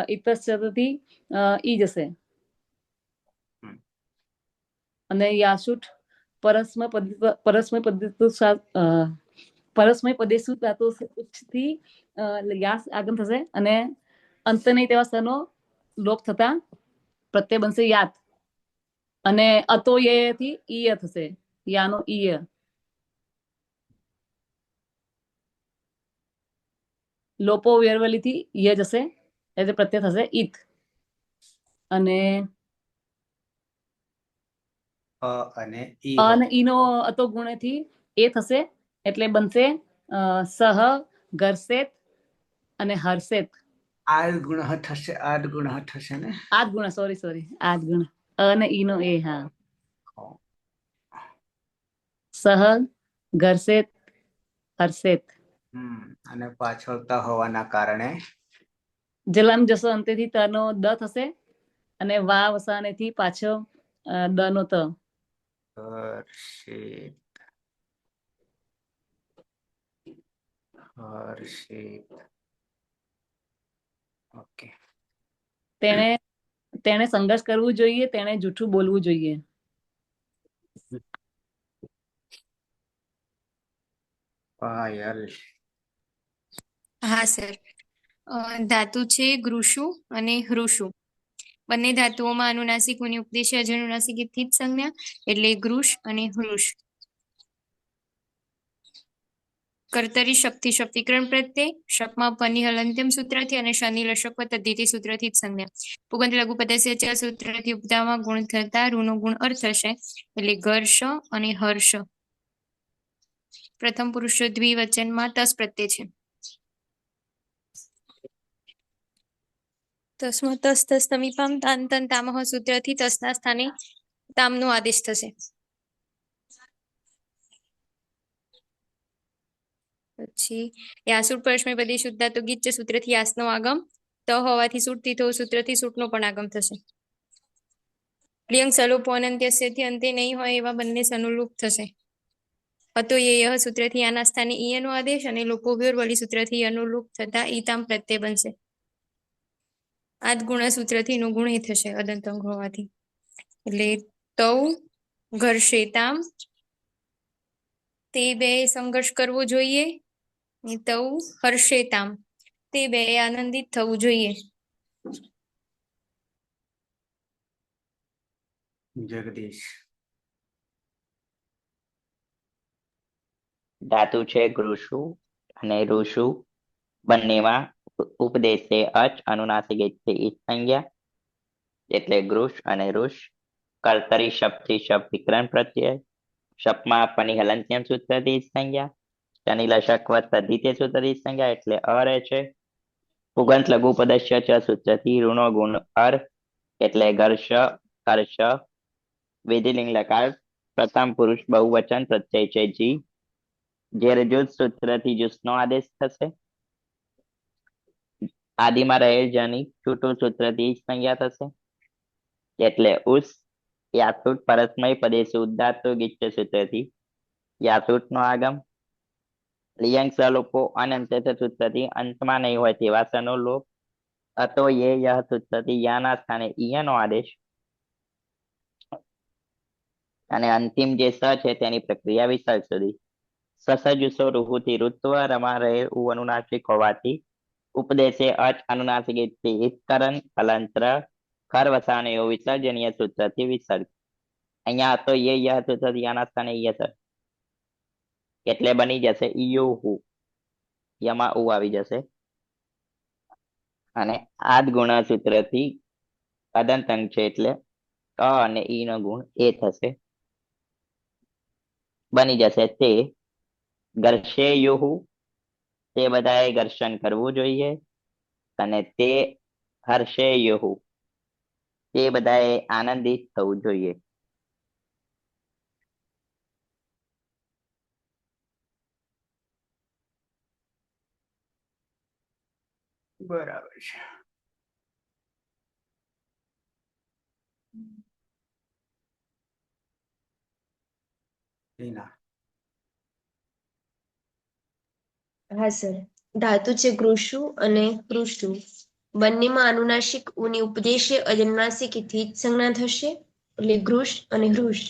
Speaker 8: ઇતસ્થી ઈ જશે. અને યાસુટ પરસ્મય પદેશુ થી યાસ આગમ થશે અને અંત નહીં તેવા સ્તનો લોપ થતા પ્રત્યય બનશે યાત અને અતો યથી ઈય થશે. યાનો ઈય. લોપો વ્યરવલીથી ય જશે એટલે પ્રત્યય થશે ઈત. અને
Speaker 1: અને ઈ
Speaker 8: અને ઈનો અતો ગુણેથી એ થશે એટલે બનશે સહ ઘર્ષેત અને હર્ષેત.
Speaker 1: આદ ગુણ થશે, આદ ગુણ થશે ને.
Speaker 8: આદ ગુણ, સોરી આદ ગુણ અને ઈનો એ. હા, સહ ઘર્ષેત હર્ષેત.
Speaker 1: અને પાછળ ત હોવાના કારણે
Speaker 8: જલામ જસો અંતેથી તનો દ થશે અને વા વસાનેથી પાછો દ નો ત.
Speaker 1: હર્ષિત, હર્ષિત. ઓકે.
Speaker 8: તેણે સંઘર્ષ કરવું જોઈએ, તેણે જૂઠું બોલવું જોઈએ.
Speaker 1: પાયલ.
Speaker 4: હા સર. ધાતુ છે ગૃષુ અને હૃષુ. બંને ધાતુઓમાં અનુનાસિકોની ઉપદેશ અનુનાસિક થી જ સંજ્ઞા એટલે ગૃષ અને હૃષ. કર્તરી શક્તિ શક્તિકરણ પ્રત્યે શપમાં પની હલંત્યમ સૂત્રથી અને શનિ લશક તદ્ધિતિ સૂત્રથી જ સંજ્ઞા. પુગંત લઘુ પદસ્ય ચ સૂત્રથી ઉપદામાં ગુણ થતા રૂનો ગુણ અર્થ હશે એટલે ઘર્ષ અને હર્ષ. પ્રથમ પુરુષ દ્વિવચનમાં તસ પ્રત્યય છે. તસ્માં તસ તસ સમીપામ તાન તન તામહ સૂત્રથી તસના સ્થાને તામનો આદેશ થશે. પછી યાસુર પરસ્મય પદે શુદ્ધા તો ગીચ સૂત્રથી યાસનો આગમ ત હોવાથી સૂટ તીથો સૂત્રથી સૂટનો પણ આગમ થશે. લિયંગ સલોપો અનંત્યસ્યથી અંતે નહીં હોય એવા બંને સનુરૂપ થશે. અતો યહ સૂત્રથી આના સ્થાને ઈયનો આદેશ અને લોપોવ્યોર વળી સૂત્રથી અનુરૂપ થતા ઈતામ પ્રત્યય બનશે. આદ ગુણ સૂત્રથી નો ગુણ એ થશે અદંતંગ હોવાથી એટલે તૌ ઘર્ષેતામ તે બે સંઘર્ષ કરવો જોઈએ. તૌ હર્ષેતામ તે બે આનંદિત થવું જોઈએ.
Speaker 1: જગદીશ.
Speaker 6: ધાતુ છે ગૃષુ અને ઋષુ. બંનેમાં ઉપદેશે અચ અનુનાસિક સંજ્ઞા એટલે ગૃષ અને ઋષ. કર્તરી શબ્દથી શબ્દ વિકરણ પ્રત્યય શપમાં પની હલંત્યમ સૂત્રથી સંજ્ઞા. શનિ લશક તદ્ધિતે સૂત્રથી સંજ્ઞા એટલે અરે છે. પુગંત લઘુ પદસ્ય ચ સૂત્રથી ઋણો ગુણ અર એટલે ઘર્ષ હર્ષ. વિધિલિંગ લકાર પ્રથમ પુરુષ બહુવચન પ્રત્યય છે જી. જે રજૂત સૂત્રથી જુસનો આદેશ થશે. આદિમાં રહેલ જની છૂટું સૂત્રથી સંજ્ઞા થશે એટલે ઉસ. યાસુટ પરસ્મય પદે શુદ્ધાતો ગીચ સૂત્રથી યાસુટ નો આગમ. લિયંગ સલોપો અનંત સૂત્રથી અંતમાં નહીં હોય તેવા સનો લોપ. અતો યે યહ સૂત્રથી યાના સ્થાને ઈયનો આદેશ. અને અંતિમ જે સ છે તેની પ્રક્રિયા વિસર્ગ સુધી. સસજુસો રૂહુથી ઋત્વ રમા રહે ઉ અનુનાસિક હોવાથી ઉપદેશે અચ અનુનાસિક કરણ અલંત્ર ખર વસાણયો વિસર્જનીય સૂત્રથી વિસર્ગ. અહીંયા તો યે યહ સૂત્રથી યાના સ્થાને યસ એટલે બની જશે ઈયોહુ. યમાં ઉ આવી જશે અને આદ ગુણ સૂત્રથી અદંતંગ છે એટલે અ અને ઈ નો ગુણ એ થશે. બની જશે તે ઘર્ષેયુહુ તે બધાએ ઘર્ષણ કરવું જોઈએ અને તે હર્ષેયુહુ તે બધાએ આનંદિત થવું જોઈએ.
Speaker 1: બરાબર છે. હિના.
Speaker 5: હા સર. ધાતુ છે ગૃષુ અને કૃષુ. બંનેમાં અનુનાસિક ઉની ઉપદેશે અજનુનાસિક થી જ સંજ્ઞા થશે એટલે ગૃષ અને હૃષ.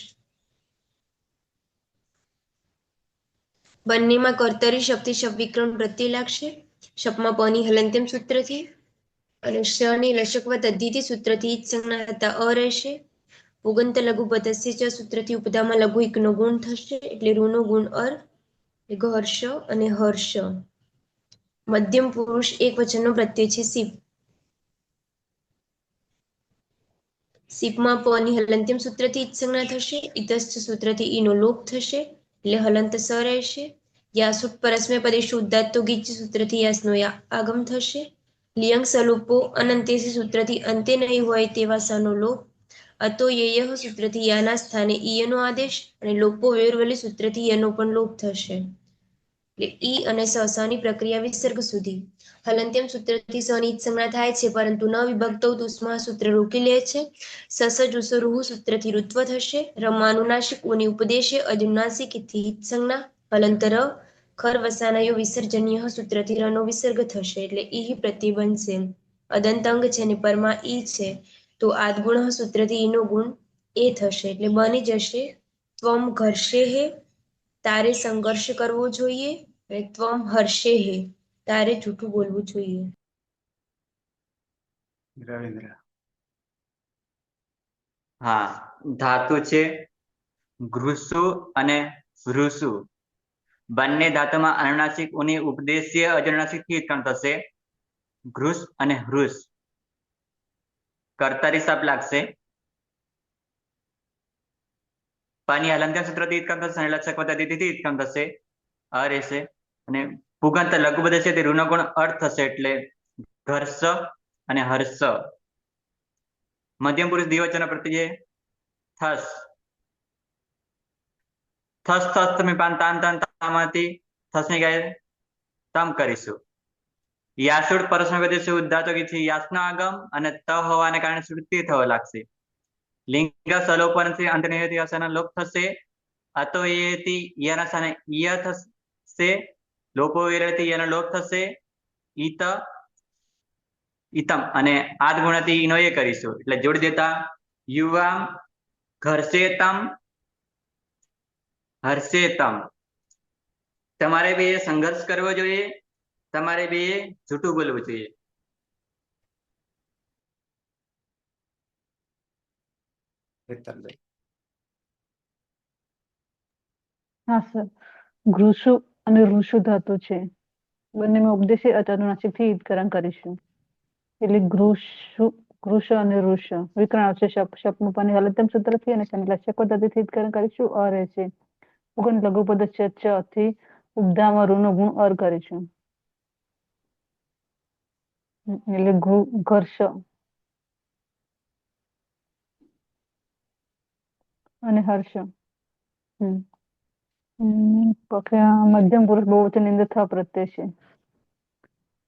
Speaker 5: બંનેમાં કર્તરી શક્તિ શબ્દ વિકરણ પ્રત્યય લાગશે શપમાં પની હલંત્યમ સૂત્રથી અને શની લશકવ તદ્ધિતિ સૂત્રથી જ સંજ્ઞા હતા અ રહેશે. પુગંત લઘુ પદસ્ય ચ સૂત્રથી ઉપદામાં લઘુ એક નો ગુણ થશે એટલે રૂનો ગુણ અર. ઘર્ષ અને હર્ષ. મધ્યમ પુરુષ એક વચનનો પ્રત્યય છે સીપ. સીપમાં પ ની હલંત્યમ સૂત્રથી ઈચ સંજ્ઞા થશે. ઇતસ્થ સૂત્રથી ઈનો લોપ થશે એટલે હલંત સ રહેશે. યાસુટ પરસ્મય પદેશુ ઉદાત્તો ગીચ સૂત્રથી યાસનો આગમ થશે. લિયંગ સલોપો અનંતેસી સૂત્રથી અંતે નહીં હોય તેવા સનો લોપ. અતો યેયઃ સૂત્રથી યાના સ્થાને ઈયનો આદેશ અને લોપો વેરવલી સૂત્રથી યનો પણ લોપ થશે. એટલે ઈ અને સની પ્રક્રિયા વિસર્ગ સુધી. હલંત્યમ સૂત્રથી સની ઈચ સંજ્ઞા થાય છે પરંતુ ન વિભક્તો ઉષ્મા સૂત્ર રોકી લે છે. સસજુસરુહ સૂત્રથી ઋત્વ થશે. રમાનુનાસિક ઉની ઉપદેશે અજુનાસિક થી ઈચ સંજ્ઞા. હલંતર ખર વસાનયો વિસર્જનીય સૂત્રથી રનો વિસર્ગ થશે એટલે ઈ પ્રત્યય બનશે. અદંતંગ છે ને પરમાં ઈ છે તો આદગુણ સૂત્રથી ઈનો ગુણ એ થશે એટલે બની જશે ત્વમ ઘર્ષે હે તારે સંઘર્ષ કરવો જોઈએ અને ત્વમ હર્ષે હે તારે જૂઠું બોલવું જોઈએ.
Speaker 1: રવિન્દ્ર.
Speaker 7: હા, ધાતુ છે ઘૃસુ અને વૃસુ. બંને ધાતુમાં અનુનાસિક ઉની ઉપદેશ્ય અજનુનાસિક થી ઉત્પન્ન થશે. ઘૃસ અને હૃસ કર્તારી શબ્દ લાગશે. પાની હલંત્યમ સૂત્રથી ઉત્પન્ન થશે. લક્ષક પદ્ધતિથી ઉત્પન્ન થશે. અ રહેશે અને પુગંત લઘુ પદ છે તે ઋણગુણ અર્થ થશે એટલે ઘર્ષ અને હર્ષ. મધ્યમ પુરુષ દ્વિવચન પ્રત્યય થસ. થસ થસ તમે પાન તાન તાન તામાંથી થસની ગાય તમ કરીશું. યાસુડ પરસ્મય પદેશુ ઉદ્ધાતો થી યાસનો આગમ અને ત હોવાને કારણે શ્રુતિ થવા લાગશે. લિંગ સલોપનથી અંતનિયતિ અસના લોપ થશે. અતો એથી યના સ્થાને ય થશે. લોપો વિરતિ યનો લોપ થશે. ઈત ઈતમ અને આદ ગુણથી ઈનો એ કરીશું એટલે જોડી દેતા યુવામ ઘર્ષેતમ હર્ષેતમ. તમારે બે સંઘર્ષ કરવો જોઈએ. તમારે બે જૂઠું બોલવું જોઈએ.
Speaker 1: હેતલભાઈ.
Speaker 3: હા સર, ઘૃષુ અને ઋષુ ધાતુ છે. બંનેમાં ઉપદેશી અચાનુનાસિક થી ઈદકરણ કરીશું એટલે ઘૃષ અને ઋષ વિકરણ આવશે. શપનું પાની હલંત્યમ સૂત્રથી અને લક્ષક પદ્ધતિથી ઈદકરણ કરીશું. અ રહેશે. પુગન લઘુ પદ ચ થી ઉપધામાં ઋનો ગુણ અર કરીશું એટલે ઘર્ષ અને હર્ષ. મધ્યમ પુરુષ બહુવચન ની અંદર થ પ્રત્યય છે.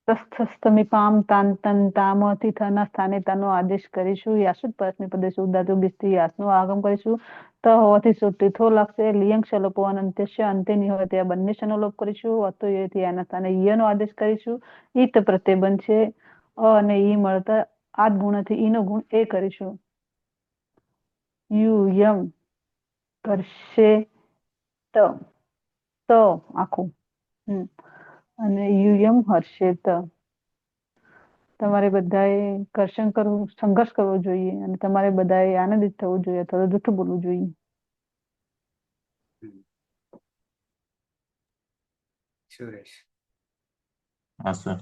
Speaker 3: તસ્થમી પામ તાન તન તામથી થના સ્થાને તનો આદેશ કરીશું. યાસુદ પરસ્મી પદેશ ઉદાતુ ગીસ્તી યાસનું આગમ કરીશું. ત હોવાથી સુટી થો લાગશે. લિયંગ શલોપો અંત્ય અંતે ની હોય ત્યાં બંને શનો લોપ કરીશું. અતો એથી આના સ્થાને ઈયનો આદેશ કરીશું. ઈત પ્રત્યય બનશે. અ અને ઈ મળતા આદ ગુણથી ઈનો ગુણ એ કરીશું. યુ યમ કરશે ત આખું અને યુયમ હર્ષેત. તમારે બધાએ સંઘર્ષ કરવો જોઈએ અને તમારે બધાએ આનંદિત થવું જોઈએ અથવા જૂઠું બોલવું જોઈએ.
Speaker 1: સુરેશ.
Speaker 2: હા સર,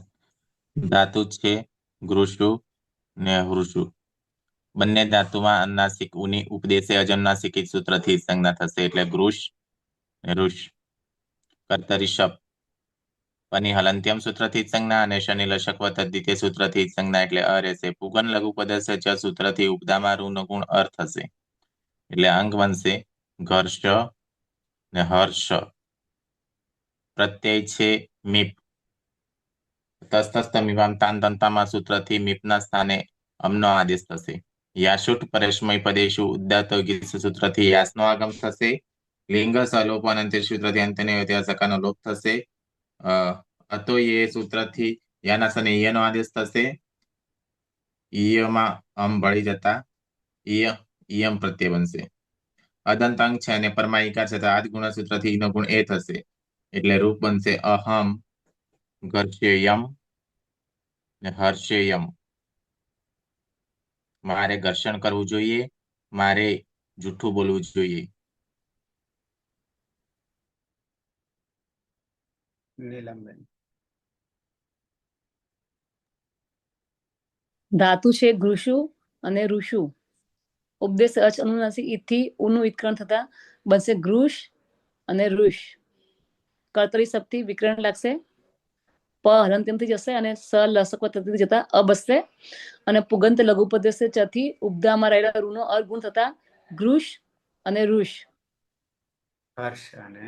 Speaker 2: ધાતુ છે ઘૃષુ ને હૃષુ. બંને ધાતુમાં અનુનાસિક ઉની ઉપદેશે અજનુનાસિક સૂત્રથી સંજ્ઞા થશે એટલે ઘૃષ ને ઋષ. કર્તરી શપ પની હલંત્યમ સૂત્રથી સંજ્ઞા અને શનિ લશક દ્વિતીય સૂત્રથી સંજ્ઞા એટલે અ રહેશે. પુગન લઘુ પદસ્ય ચ સૂત્રથી ઉપદામાં ઋનો ગુણ અર થશે એટલે અંગ બનશે ઘર્ષ ને હર્ષ. પ્રત્યય છે મીપ. તસ્તસ્તમિવામ તાન તંતામાં સૂત્રથી મીપના સ્થાને અમનો આદેશ થશે. યાશુટ પરસ્મય પદેશુ ઉદ્દાતો ગીસ સૂત્રથી યાસનો આગમ થશે. લિંગ સલોપ અનંત સૂત્રથી અંતને સકાનો લોપ થશે. અતો એ સૂત્રથી યાના સ્થાને ઈયનો આદેશ થશે. ઈયમાં અમ ભળી જતા ઈયમ પ્રત્યય બનશે. અદંત અંગ છે અને પરમાં ઈકાર છે તો આદ ગુણ સૂત્રથી ઈનો ગુણ એ થશે એટલે રૂપ બનશે અહમ ઘર્ષેયમ ને હર્ષેયમ. મારે ઘર્ષણ કરવું જોઈએ. મારે જૂઠું બોલવું જોઈએ.
Speaker 1: નીલમબેન.
Speaker 8: ધાતુ છે ગૃષુ અને ઋષુ. ઉપદેશ અચ અનુનાસિક ઈથી ઉનું વિકરણ થતા બનશે ગૃષ અને ઋષ. કર્તરી શબ્દથી વિકરણ લાગશે. પ હલંત્યમથી જશે અને સ લસક વત્તથી જતા અ બસશે અને પુગંત લઘુ પદ્ય ચથી ઉપદામાં રહેલા રૂનો અર્ગુણ થતા ગૃષ અને ઋષ.
Speaker 1: હર્ષ અને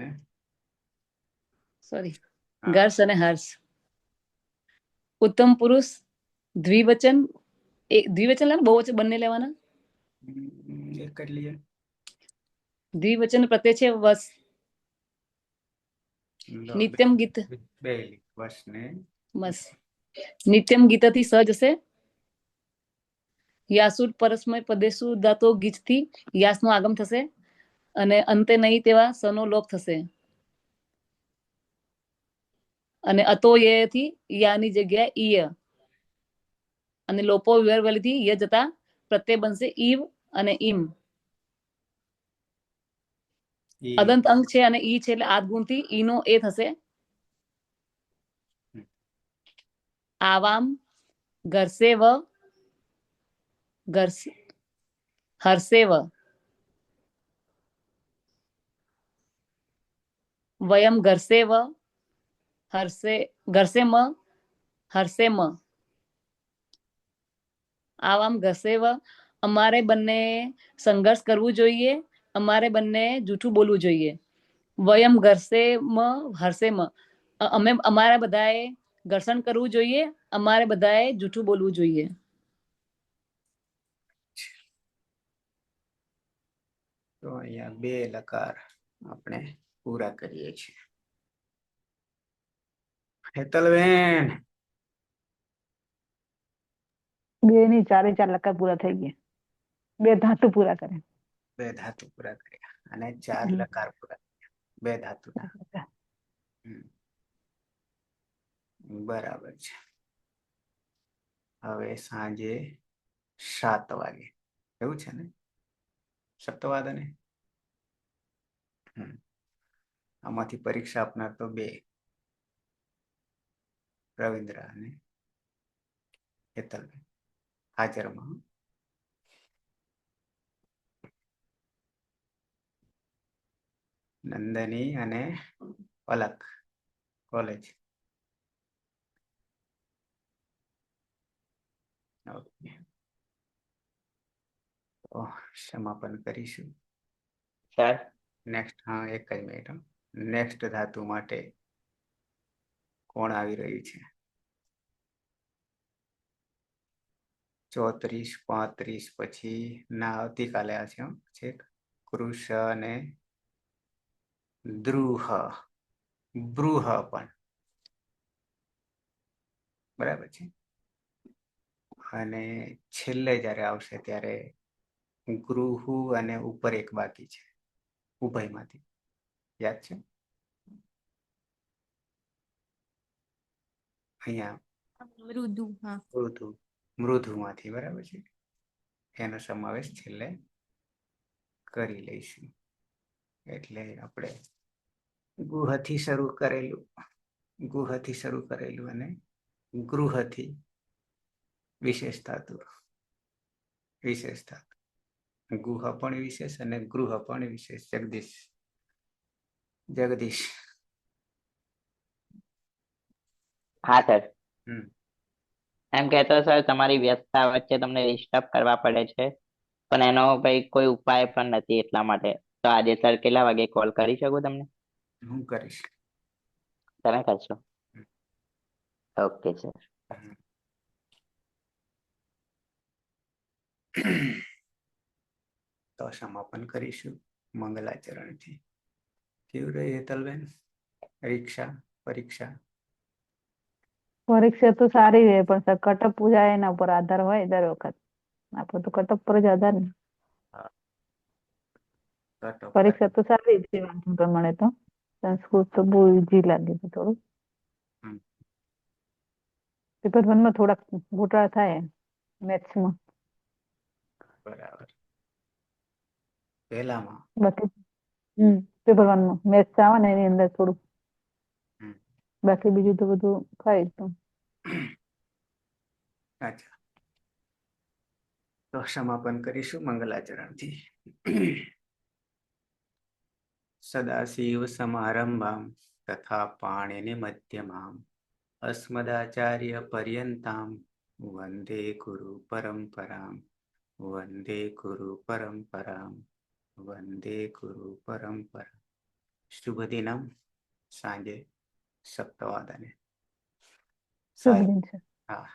Speaker 8: સોરી
Speaker 1: હા.
Speaker 8: ગર્ષ અને હર્ષ. ઉત્તમ પુરુષ દ્વિવચન દ્વિવચન લેવાના બહુવચન બંને લેવાના.
Speaker 1: એક જ લઈએ.
Speaker 8: દ્વિવચન પ્રત્યય છે વસ.
Speaker 1: લો,
Speaker 8: નિત્યમ ગીત
Speaker 1: બે વર્ષ ને
Speaker 8: બસ નિત્યમ ગીતથી સ જશે. યાસુર પરસ્મય પદેશુ દાતો ગીચથી યાસનું આગમ થશે અને અંતે નહીં તેવા સનો લોપ થશે. અને અતો યથી યાની જગ્યાએ ઈય અને લોપો વિવરવલીથી ય જતા પ્રત્યય બનશે ઈવ અને ઈમ.
Speaker 1: ઈ.
Speaker 8: અદંત અંક છે અને ઈ છે એટલે આદ ગુણથી ઈ નો એ થશે. આવામ ઘરસેવ હરસેવ. વયમ ઘરસેવ ઘરસેમ હરસેમ. આવામ ઘરસેવ અમારે બંને સંઘર્ષ કરવું જોઈએ. અમારે બંને જૂઠું બોલવું જોઈએ. વયમ ઘરસેમ હરસેમ અમે અમારા બધાએ ઘર્ષણ કરવું જોઈએ. અમારે બધાએ જૂઠું બોલવું જોઈએ.
Speaker 1: તો અહીંયા બે લકાર આપણે પૂરા કરીએ છીએ. હેતલબેન
Speaker 3: બે ની ચારે ચાર લકાર પૂરા થઈ ગયા. બે ધાતુ પૂરા કરે.
Speaker 1: બે ધાતુ પૂરા કર્યા અને ચાર
Speaker 3: હમ.
Speaker 1: લકાર પૂરા કર્યા બે ધાતુના. બરાબર છે. હવે સાંજે 7 વાગે એવું છે ને? સપ્તવાદને આમાંથી પરીક્ષા આપનાર તો બે, રવિન્દ્ર અને હેતલબેન હાજરમાં. નંદની અને પલક કોલેજ. ઓકે, તો સમાપન કરીશું.
Speaker 6: સર
Speaker 1: નેક્સ્ટ, હા એક જ મિનિટ. નેક્સ્ટ ધાતુ માટે કોણ આવી રહ્યું છે? 34, 35 પછી ના આવતીકાલે આ છે કૃષ અને દ્રુહ બૃહ પણ બરાબર છે. અને છેલ્લે જ્યારે આવશે ત્યારે ગૃહુ અને ઉપર એક બાકી છે ઉભયમાંથી. યાદ છે? અહીંયા
Speaker 4: મૃદુ. હા,
Speaker 1: મૃદુમાંથી બરાબર છે. એનો સમાવેશ છેલ્લે કરી લઈશું. એટલે આપણે ગુહથી શરૂ કરેલું અને ગૃહથી વિશેષ ધાતુ ગુહ પણ વિશેષ અને ગૃહ પણ વિશેષ. જગદીશ
Speaker 6: હા સર.
Speaker 1: હમ
Speaker 6: એમ કહેતો સર તમારી વ્યસ્તતા વચ્ચે તમને ડિસ્ટર્બ કરવા પડે છે પણ એનો ભાઈ કોઈ ઉપાય પણ નથી એટલા માટે. તો આજે સર કેટલા વાગે કોલ કરી શકું તમને?
Speaker 1: હું કરીશ.
Speaker 6: તમે કરશો? Okay sir.
Speaker 1: તો સમાપન કરીશું મંગલાચરણથી. કેવું રહી હેતલબેન પરીક્ષા?
Speaker 3: પરીક્ષા તો સારી રહે પણ કટઅપ પૂજા એના ઉપર આધાર હોય દર વખત. આપણે તો કટઅપ પર જ આધાર ને. પરીક્ષા તો સારી છે વાંચન પ્રમાણે તો. સંસ્કૃત તો બહુ ઈઝી લાગે છે થોડું. પેપર 1 માં થોડાક ઘોટાળા થાય મેથ્સમાં.
Speaker 1: બરાબર. પહેલામાં
Speaker 3: બાકી પેપર 1 માં મેથ્સ આવે ને એની અંદર થોડું. બાકી બીજું તો બધું થાય તો.
Speaker 1: અચ્છા, તો સમાપન કરીશું મંગલાચરણથી. સદાશિવ સમારંભામ તથા પાણીની મધ્યમામ અસ્મદાચાર્ય પર્યંતામ વંદે ગુરુ પરંપરામ વંદે ગુરુ પરંપરામ વંદે ગુરુ પરંપરા. શુભ દિનમ. સાંજે 7 વાગ્યાને.
Speaker 3: શુભ દિન છે.
Speaker 1: હા.